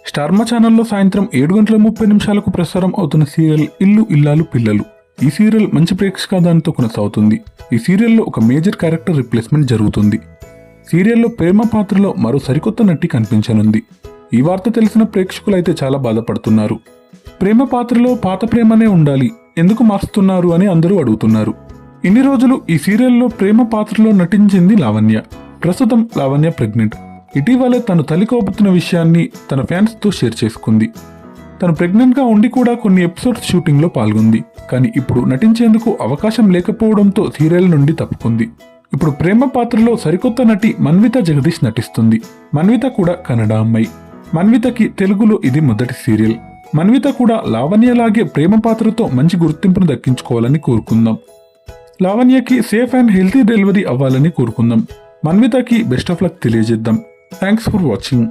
స్టార్మా ఛానల్లో సాయంత్రం 7:30 ప్రసారం అవుతున్న సీరియల్ ఇల్లు ఇల్లాలు పిల్లలు. ఈ సీరియల్ మంచి ప్రేక్షకాదానితో కొనసాగుతుంది. ఈ సీరియల్లో ఒక మేజర్ క్యారెక్టర్ రిప్లేస్మెంట్ జరుగుతుంది. సీరియల్లో ప్రేమ పాత్రలో మరో సరికొత్త నటి కనిపించనుంది. ఈ వార్త తెలిసిన ప్రేక్షకులైతే చాలా బాధపడుతున్నారు. ప్రేమ పాత్రలో పాత ప్రేమనే ఉండాలి, ఎందుకు మార్చుతున్నారు అని అందరూ అడుగుతున్నారు. ఇన్ని రోజులు ఈ సీరియల్లో ప్రేమ పాత్రలో నటించింది లావణ్య. ప్రస్తుతం లావణ్య ప్రెగ్నెంట్. ఇటీవలే తను తల్లి కాబోతున్న విషయాన్ని తన ఫ్యాన్స్తో షేర్ చేసుకుంది. తను ప్రెగ్నెంట్గా ఉండి కూడా కొన్ని ఎపిసోడ్స్ షూటింగ్లో పాల్గొంది. కానీ ఇప్పుడు నటించేందుకు అవకాశం లేకపోవడంతో సీరియల్ నుండి తప్పుకుంది. ఇప్పుడు ప్రేమ పాత్రలో సరికొత్త నటి మన్విత జగదీష్ నటిస్తుంది. మన్విత కూడా కన్నడ అమ్మాయి. మన్వితకి తెలుగులో ఇది మొదటి సీరియల్. మన్విత కూడా లావణ్యలాగే ప్రేమ పాత్రతో మంచి గుర్తింపును దక్కించుకోవాలని కోరుకుందాం. లావణ్యకి సేఫ్ అండ్ హెల్తీ డెలివరీ అవ్వాలని కోరుకుందాం. మన్వితకి బెస్ట్ ఆఫ్ లక్ తెలియజేద్దాం. Thanks for watching.